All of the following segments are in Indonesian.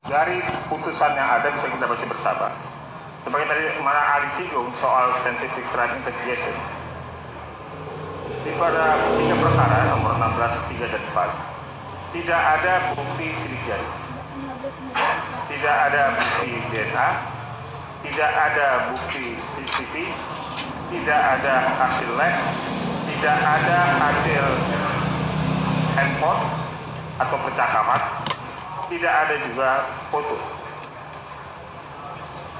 Dari putusan yang ada bisa kita baca bersama. Sebagai tadi mana Ali singgung soal scientific crime investigation. Di pada 3 perkara nomor 16, 3 dan 4 tidak ada bukti sidik jari, tidak ada bukti DNA, tidak ada bukti CCTV, tidak ada hasil lab, tidak ada hasil handphone atau percakapan, tidak ada juga foto.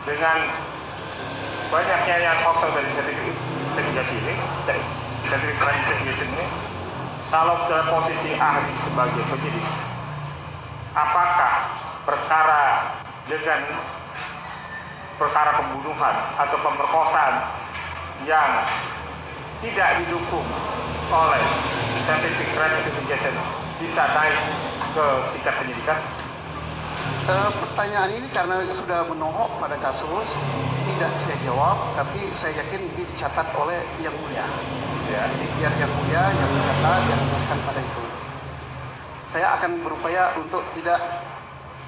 Dengan banyaknya yang kosong dari scientific investigasi ini, scientific crime investigation ini, kalau dalam posisi ahli sebagai penyidik, apakah perkara dengan perkara pembunuhan atau pemerkosaan yang tidak didukung oleh scientific crime investigation bisa naik ke tingkat penyidikan? Pertanyaan ini karena sudah menohok pada kasus tidak saya jawab, tapi saya yakin ini dicatat oleh Yang Mulia. Ya, jadi biar Yang Mulia yang mencatat, yang memutuskan pada itu. Saya akan berupaya untuk tidak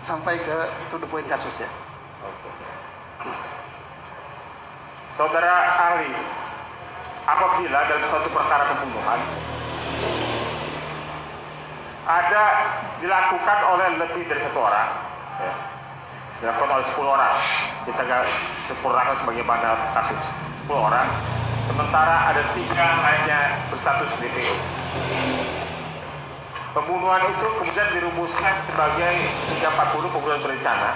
sampai ke to the point kasusnya. Saudara ahli, apabila dalam suatu perkara pembunuhan ada dilakukan oleh lebih dari 1 orang, ya, dilakukan oleh 10 orang, kita nggak sempurnakan sebagaimana kasus 10 orang, sementara ada 3 lainnya berstatus DPO. Pembunuhan itu kemudian dirumuskan sebagai 340 pembunuhan berencana,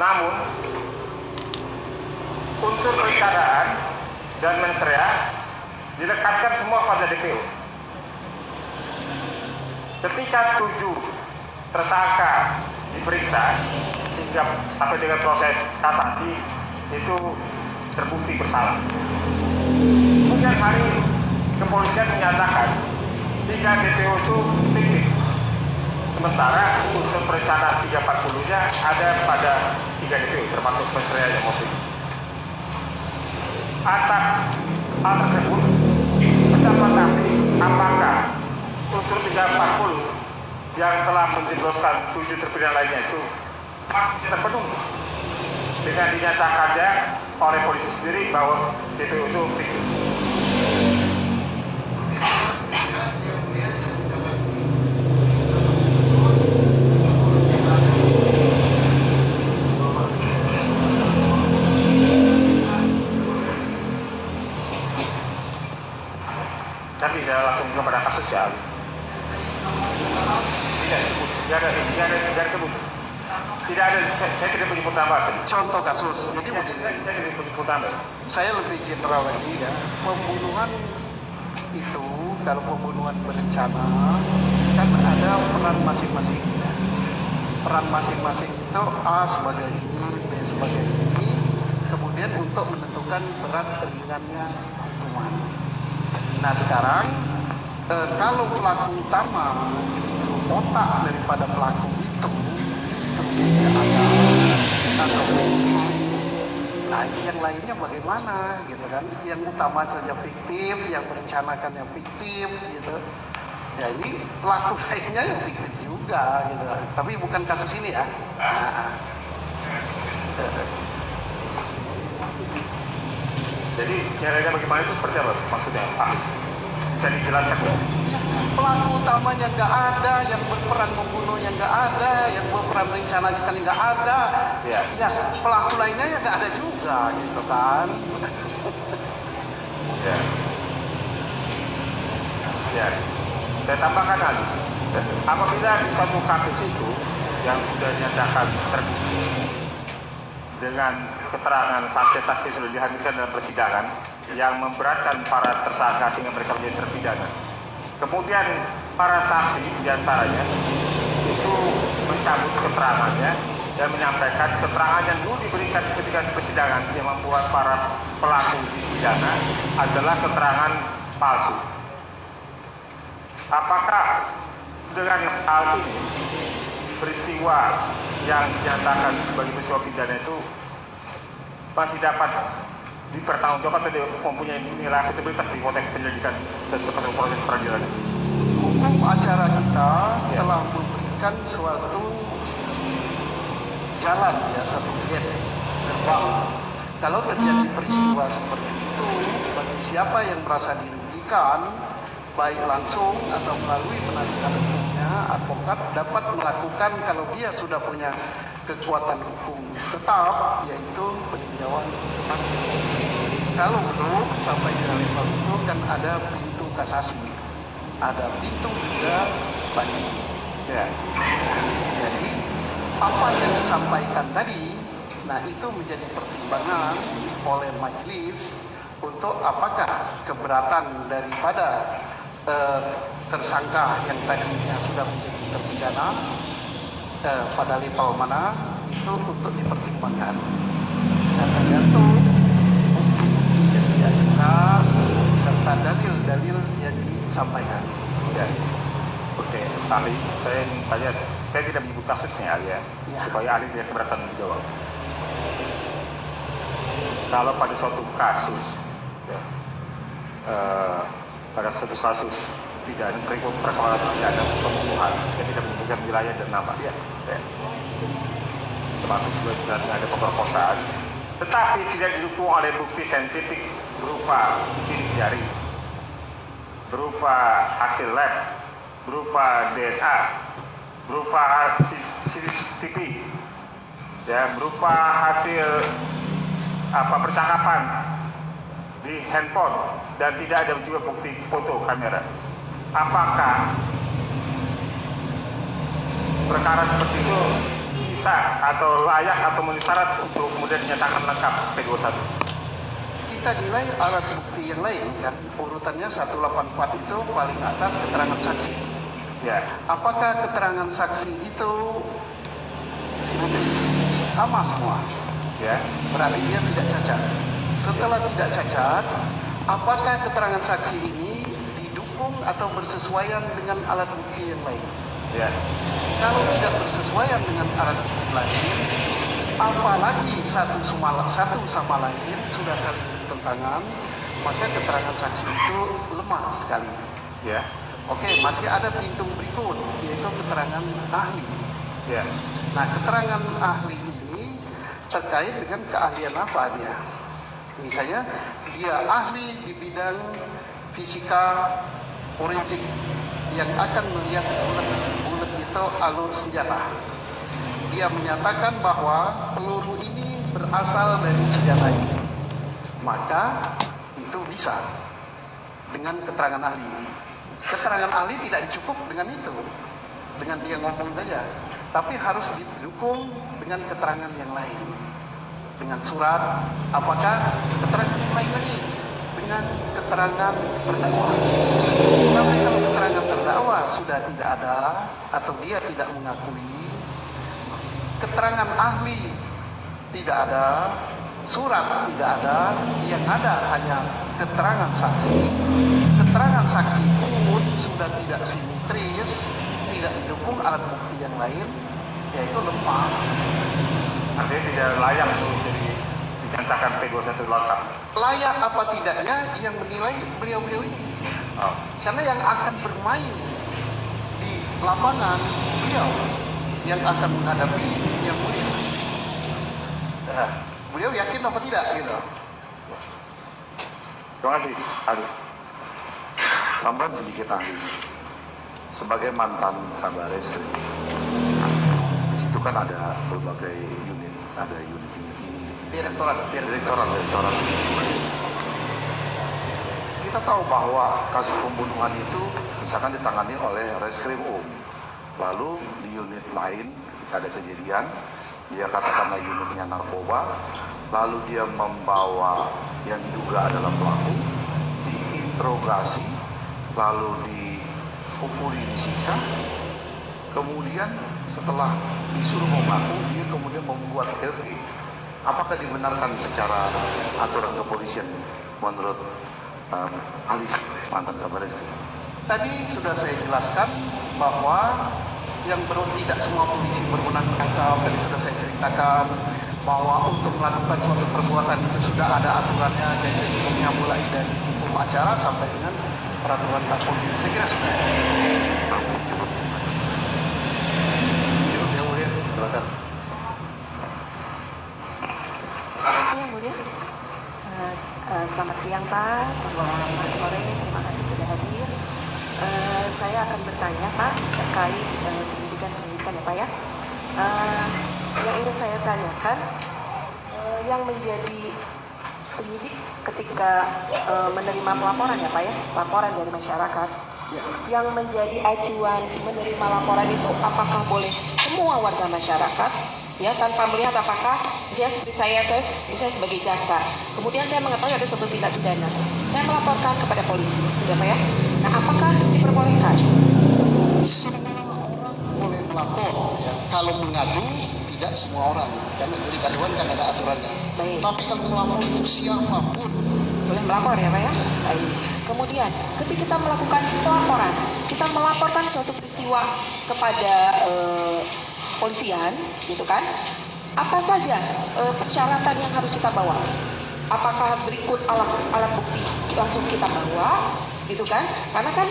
namun unsur perencanaan dan mens rea dilekatkan semua pada DPO. Ketika 7 tersangka diperiksa sehingga sampai dengan proses kasasi itu terbukti bersalah. Kemudian hari kepolisian menyatakan 3 DPO itu fiktif, sementara unsur perencanaan 340-nya ada pada 3 DPO termasuk mens rea yang motif. Atas hal tersebut, pendapat ahli, apakah unsur 340 yang telah menjebloskan 7 terpidana lainnya itu masih terpenuhi dengan dinyatakannya oleh polisi sendiri bahwa DPO itu fiktif? Tapi tidak langsung kepada kasus ya. Tidak disebut, tidak disebut. Tidak ada, saya tidak menyebut nama. Contoh kasus, jadi saya tidak menyebut nama. saya lebih general lagi ya. Pembunuhan itu, kalau pembunuhan berencana kan ada peran masing-masing. Peran masing-masing itu A sebagai ini, B sebagai ini, kemudian untuk menentukan berat ringannya hukuman. Nah sekarang kalau pelaku utama justru otak daripada pelaku itu justru dia ada atau nah yang lainnya bagaimana gitu kan, yang utama saja fiktif, yang merencanakan yang fiktif gitu ya, ini pelaku lainnya yang fiktif juga gitu, tapi bukan kasus ini ya. Jadi caranya bagaimana itu seperti apa maksudnya Pak? Bisa dijelaskan? Pelaku utamanya nggak ada, yang berperan membunuhnya nggak ada, yang berperan merencanakan nggak ada, ya pelaku lainnya ya nggak ada juga gitu kan. Ya. Ya. Saya tambahkan lagi, apabila di satu kasus itu yang sudah dinyatakan terbukti dengan keterangan saksi-saksi sudah dihadirkan dalam persidangan yang memberatkan para tersangka sehingga mereka menjadi terpidana. Kemudian para saksi diantaranya itu mencabut keterangannya dan menyampaikan keterangan yang dulu diberikan ketika persidangan yang membuat para pelaku dipidana adalah keterangan palsu. Apakah dengan hal ini peristiwa yang dinyatakan sebagai peristiwa pidana itu masih dapat dipertanggungjawabkan atau mempunyai nilai akseptabilitas di konteks penyelidikan dan proses peradilan? Hukum acara kita telah memberikan suatu jalan ya, satu gate gerbang. Kalau terjadi peristiwa seperti itu, bagi siapa yang merasa dirugikan, baik langsung atau melalui penasihat hukumnya, advokat dapat melakukan kalau dia sudah punya kekuatan hukum tetap, yaitu peninjauan mati. Kalau belum sampai di level itu kan ada pintu kasasi, ada pintu juga banding. Ya. Jadi apa yang disampaikan tadi, nah itu menjadi pertimbangan oleh majelis untuk apakah keberatan daripada tersangka yang tadinya sudah menjadi terpidana pada level mana itu untuk dipertimbangkan. Dan tergantung bukti yang diajukan serta dalil-dalil yang disampaikan. Ya. Oke, ahli, saya ingin tanya, saya tidak menyebut kasusnya ahli ya, Ya. supaya ahli tidak keberatan menjawab. Kalau pada suatu kasus, ya, pada suatu kasus pidana, perkara pidana pembunuhan, saya tidak menyebutkan wilayah dan nama, Ya. ya. Termasuk juga ada pemerkosaan, tetapi tidak didukung oleh bukti saintifik berupa sidik jari, berupa hasil lab, berupa DNA, berupa hasil CCTV, ya, berupa hasil percakapan di handphone, dan tidak ada juga bukti foto kamera. Apakah perkara seperti itu bisa atau layak atau memenuhi syarat untuk kemudian dinyatakan lengkap P21? Kita nilai alat bukti yang lain kan, urutannya 184 itu paling atas keterangan saksi. Ya. Apakah keterangan saksi itu simetris, sama semua? Ya. Berarti dia tidak cacat. Setelah tidak cacat, apakah keterangan saksi ini didukung atau bersesuaian dengan alat bukti yang lain? Ya. Kalau tidak bersesuaian dengan alat bukti lain, apalagi satu sama lain sudah saling bertentangan, maka keterangan saksi itu lemah sekali. Ya. Oke, masih ada pintu berikut, yaitu keterangan ahli. Ya. Nah, keterangan ahli ini terkait dengan keahlian apa dia. Misalnya, dia ahli di bidang fisika forensik yang akan melihat bulat itu alur senjata. Dia menyatakan bahwa peluru ini berasal dari senjata ini. Maka itu bisa dengan keterangan ahli. Keterangan ahli tidak cukup dengan itu, dengan dia ngomong saja, tapi harus didukung dengan keterangan yang lain, dengan surat. Apakah keterangan yang lain lagi? Dengan keterangan terdakwa. Tapi kalau keterangan terdakwa sudah tidak ada atau dia tidak mengakui, keterangan ahli tidak ada, surat tidak ada, yang ada hanya keterangan saksi. Keterangan saksi pun sudah tidak simetris, tidak didukung alat bukti yang lain, yaitu lemah. Artinya tidak layak untuk dinyatakan P21 lengkap. Layak apa tidaknya yang menilai beliau-beliau ini. Oh. Karena yang akan bermain di lapangan beliau, yang akan menghadapi yang mulia. Beliau yakin apa tidak gitu. Terima kasih, ahli. Tambahan sedikit ahli. Sebagai mantan Kabar Reskrim, di situ kan ada berbagai unit, ada unit-unit ini, direktorat. Kita tahu bahwa kasus pembunuhan itu misalkan ditangani oleh Reskrim lalu di unit lain ada kejadian, dia katakanlah unitnya narkoba, lalu dia membawa yang diduga adalah pelaku, diinterogasi, lalu dipukuli, disiksa, kemudian setelah disuruh mengaku, dia kemudian membuat LP. Apakah dibenarkan secara aturan kepolisian menurut Alis, mantan Kabar Reskrim? Tadi sudah saya jelaskan bahwa tidak semua polisi berwenang menangkap. Tadi sudah saya ceritakan bahwa untuk melakukan suatu perbuatan itu sudah ada aturannya, dan hukumnya mulai dari hukum acara sampai dengan peraturan Kapolri. Saya kira sudah. Cukup, yang mulia, silakan. Selamat siang Pak, selamat sore, terima kasih sudah hadir. Saya akan bertanya Pak terkait pendidikan ya Pak ya. Yang ingin saya tanyakan, yang menjadi penyidik ketika menerima pelaporan ya Pak ya, laporan dari masyarakat, yang menjadi acuan menerima laporan itu apakah boleh semua warga masyarakat ya, tanpa melihat apakah misalnya seperti saya misalnya sebagai jaksa, kemudian saya mengetahui ada suatu tindak pidana, saya melaporkan kepada polisi, sudah Pak ya. Nah, apakah diperbolehkan? Semua orang boleh melapor, ya. Kalau mengadu tidak semua orang, karena delik aduan kan ada aturannya. Baik. Tapi kalau melapor itu siapapun Boleh melapor ya Pak ya. Baik. Kemudian ketika kita melakukan pelaporan, kita melaporkan suatu peristiwa kepada polisian, gitu kan? Apa saja persyaratan yang harus kita bawa? Apakah berikut alat bukti langsung kita bawa, gitu kan? Karena kan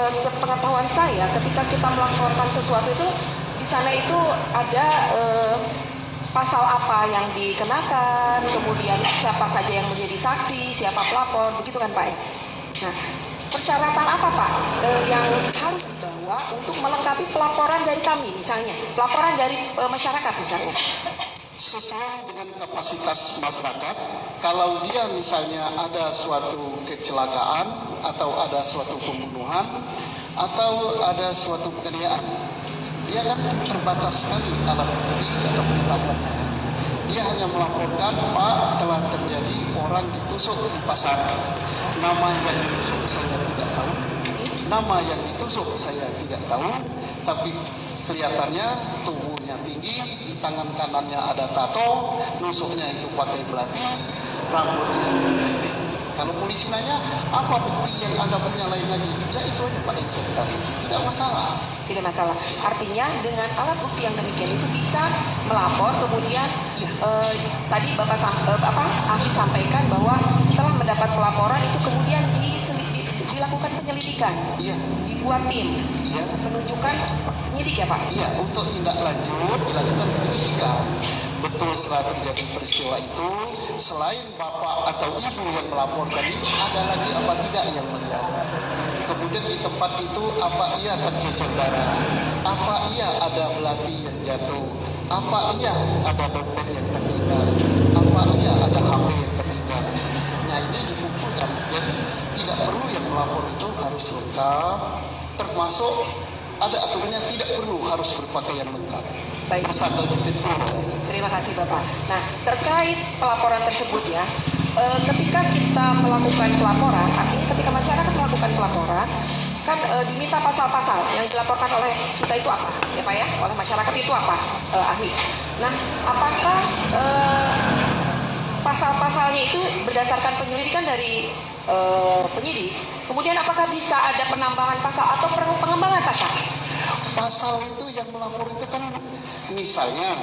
sepengetahuan saya, ketika kita melaporkan sesuatu itu di sana itu ada pasal apa yang dikenakan, kemudian siapa saja yang menjadi saksi, siapa pelapor, begitu kan Pak? Nah, persyaratan apa Pak yang harus dibawa untuk melengkapi pelaporan dari kami, misalnya pelaporan dari masyarakat misalnya? sesuai dengan kapasitas masyarakat. Kalau dia misalnya ada suatu kecelakaan atau ada suatu pembunuhan atau ada suatu penganiayaan, dia kan terbatas sekali alat bukti atau pengetahuannya. Dia hanya melaporkan, Pak, telah terjadi orang ditusuk di pasar. Nama yang ditusuk saya tidak tahu. Nama yang ditusuk saya tidak tahu. Tapi kelihatannya tubuhnya tinggi, di tangan kanannya ada tato, nusuknya itu pakai belati, rambutnya keriting. Kalau polisi nanya, apa bukti yang Anda punya lain lagi? Ya itu aja Pak yang saya tahu. Tidak masalah. Tidak masalah. Artinya dengan alat bukti yang demikian itu bisa melapor, kemudian tadi Bapak ahli sampaikan bahwa setelah mendapat pelaporan itu kemudian dilakukan penyelidikan. Iya. Dibuat tim. Iya. Penunjukan penyidik ya Pak? Iya, untuk tindak lanjut dilakukan penyelidikan. Betul setelah terjadi peristiwa itu, selain bapak atau ibu yang melapor tadi, ada lagi apa tidak yang melihat. Kemudian di tempat itu, apa iya tercecer darah, apa iya ada belati yang jatuh, apa iya ada dompet yang tertinggal, apa iya ada HP yang tertinggal. Nah ini dikumpulkan, jadi tidak perlu yang melapor itu harus lengkap, termasuk ada aturannya tidak perlu harus berpakaian lengkap. Baik. Terima kasih Bapak. Nah, terkait pelaporan tersebut ya, ketika kita melakukan pelaporan, artinya ketika masyarakat melakukan pelaporan, kan diminta pasal-pasal yang dilaporkan oleh kita itu apa, ya Pak ya, oleh masyarakat itu apa, ahli. Nah, apakah pasal-pasalnya itu berdasarkan penyelidikan dari penyidik, kemudian apakah bisa ada penambahan pasal atau pengembangan pasal? Pasal itu yang melapor itu kan misalnya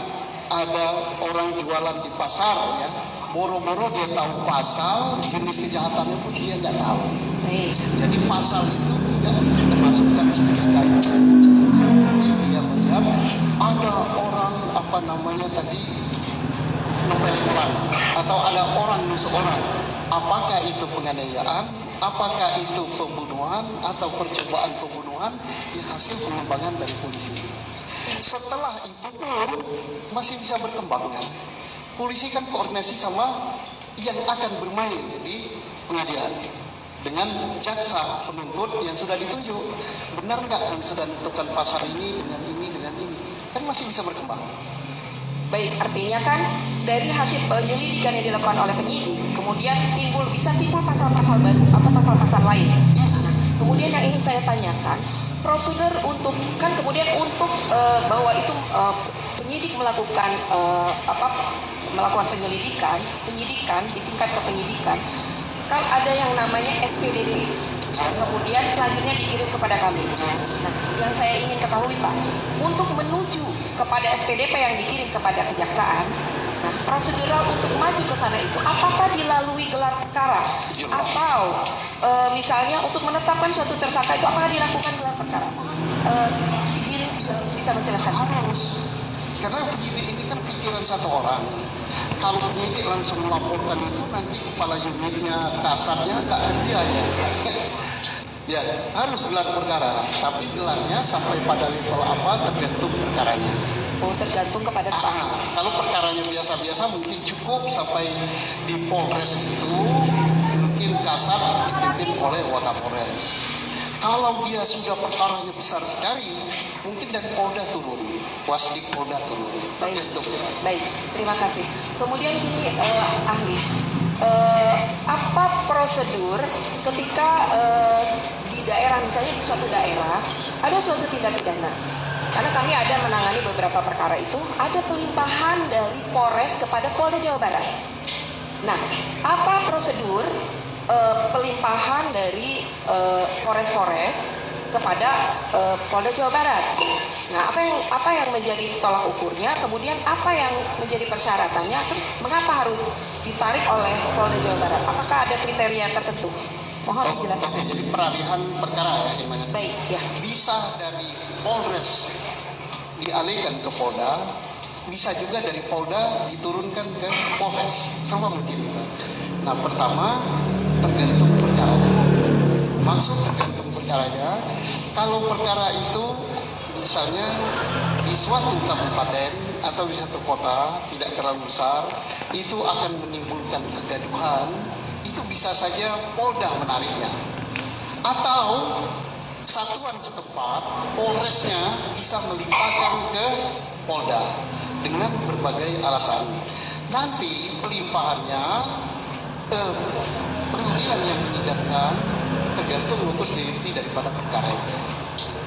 ada orang jualan di pasar ya, boro-boro dia tahu pasal, jenis kejahatannya pun dia nggak tahu. Baik. Jadi pasal itu tidak dimasukkan seketika itu. Jadi dia melihat ada orang apa namanya tadi nempel orang atau ada orang nusuk orang. Apakah itu penganiayaan, apakah itu pembunuhan atau percobaan pembunuhan, ya hasil pengembangan dari polisi. Setelah itu pun masih bisa berkembang kan. Polisi kan koordinasi sama yang akan bermain di pengadilan dengan jaksa penuntut yang sudah ditunjuk. Benar nggak yang sudah menentukan pasal ini dengan ini, kan masih bisa berkembang. Baik, artinya kan dari hasil penyelidikan yang dilakukan oleh penyidik, kemudian bisa timbul pasal-pasal baru atau pasal-pasal lain. Nah, kemudian yang ingin saya tanyakan, prosedur untuk bahwa itu penyidik melakukan melakukan penyidikan di tingkat kepenyidikan, kan ada yang namanya SPDP. Kemudian selanjutnya dikirim kepada kami. Nah, yang saya ingin ketahui Pak, untuk menuju kepada SPDP yang dikirim kepada kejaksaan, nah prosedural untuk maju ke sana itu apakah dilalui gelar perkara atau misalnya untuk menetapkan suatu tersangka itu apakah dilakukan gelar perkara? Izin bisa menjelaskan? Harus, karena penyidik ini kan pikiran satu orang. kalau penyidik langsung melaporkan itu nanti kepala unitnya, kasatnya nggak ngerti aja. Ya harus gelar perkara, tapi gelarnya sampai pada level apa tergantung perkaranya. Oh, tergantung kepada Kalau perkaranya biasa-biasa mungkin cukup sampai di Polres itu mungkin kasat dipimpin oleh Wakapolres. Kalau dia sudah perkaranya besar sekali, mungkin dari Polda turun, Wasdik Polda turun. Tergantung. Baik, terima kasih. Kemudian sini ahli, apa prosedur ketika di daerah, misalnya di suatu daerah ada suatu tindak pidana? Karena kami ada menangani beberapa perkara itu, ada pelimpahan dari Polres kepada Polda Jawa Barat. Nah, apa prosedur pelimpahan dari Polres kepada Polda Jawa Barat? Nah, apa yang menjadi tolak ukurnya, kemudian apa yang menjadi persyaratannya, terus mengapa harus ditarik oleh Polda Jawa Barat? Apakah ada kriteria tertentu? Mohon dijelaskan. Oke, jadi peralihan perkara ya gimana? Baik, ya. Bisa dari Polres dialihkan ke Polda, bisa juga dari Polda diturunkan ke Polres, sama mungkin. Nah, pertama tergantung perkaranya. Maksud tergantung perkaranya, kalau perkara itu misalnya di suatu kabupaten atau di satu kota tidak terlalu besar, itu akan menimbulkan kegaduhan, itu bisa saja Polda menariknya. Atau satuan setempat, Polresnya bisa melimpahkan ke Polda dengan berbagai alasan. Nanti pelimpahannya pengadilan yang menyidangkan tergantung lokus delikti daripada perkara itu.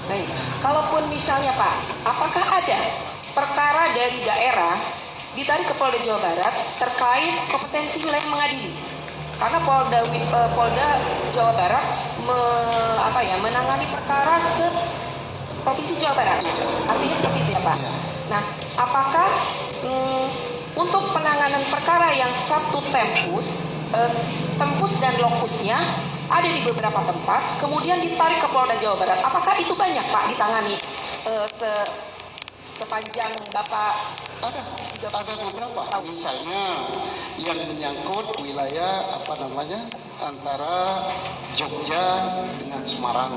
Baik, kalaupun misalnya Pak, apakah ada perkara dari daerah ditarik ke Polda Jawa Barat terkait kompetensi wilayah mengadili? Karena Polda Jawa Barat menangani perkara Provinsi Jawa Barat. Artinya seperti itu ya Pak. Nah, apakah untuk penanganan perkara yang satu tempus dan lokusnya ada di beberapa tempat, kemudian ditarik ke Polda Jawa Barat, apakah itu banyak Pak ditangani sepanjang Bapak? Ada beberapa, misalnya yang menyangkut wilayah antara Jogja dengan Semarang,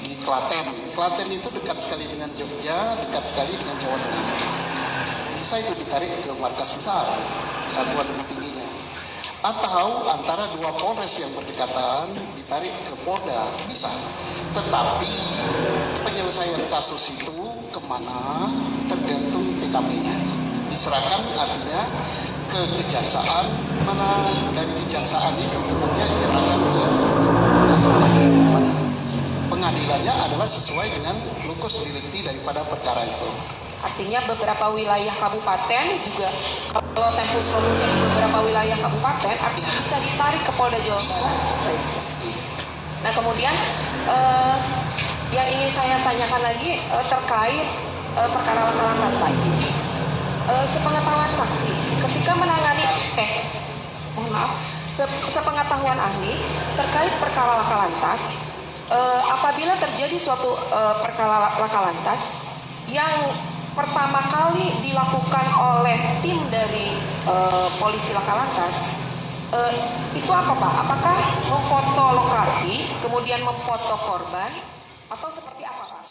di Klaten. Klaten itu dekat sekali dengan Jogja, dekat sekali dengan Jawa Tengah. Bisa itu ditarik ke markas besar, satuan lebih tingginya. Atau antara dua Polres yang berdekatan ditarik ke Polda, bisa. Tetapi penyelesaian kasus itu kemana tergantung TKP-nya. Diserahkan artinya ke kejaksaan, mana dari kejaksaan itu tentunya diarahkan ke pengadilannya adalah sesuai dengan lokus delikti daripada perkara itu. Artinya beberapa wilayah kabupaten juga, kalau tempus lokusnya di beberapa wilayah kabupaten, artinya bisa ditarik ke Polda Jawa Barat. Nah, kemudian yang ingin saya tanyakan lagi terkait perkara laka-lantas Pak Izin. Sepengetahuan saksi, ketika menangani sepengetahuan ahli terkait perkara laka-lantas, apabila terjadi suatu perkara laka-lantas yang pertama kali dilakukan oleh tim dari polisi laka-lantas, itu apa Pak? Apakah memfoto lokasi, kemudian memfoto korban, atau seperti apa Pak?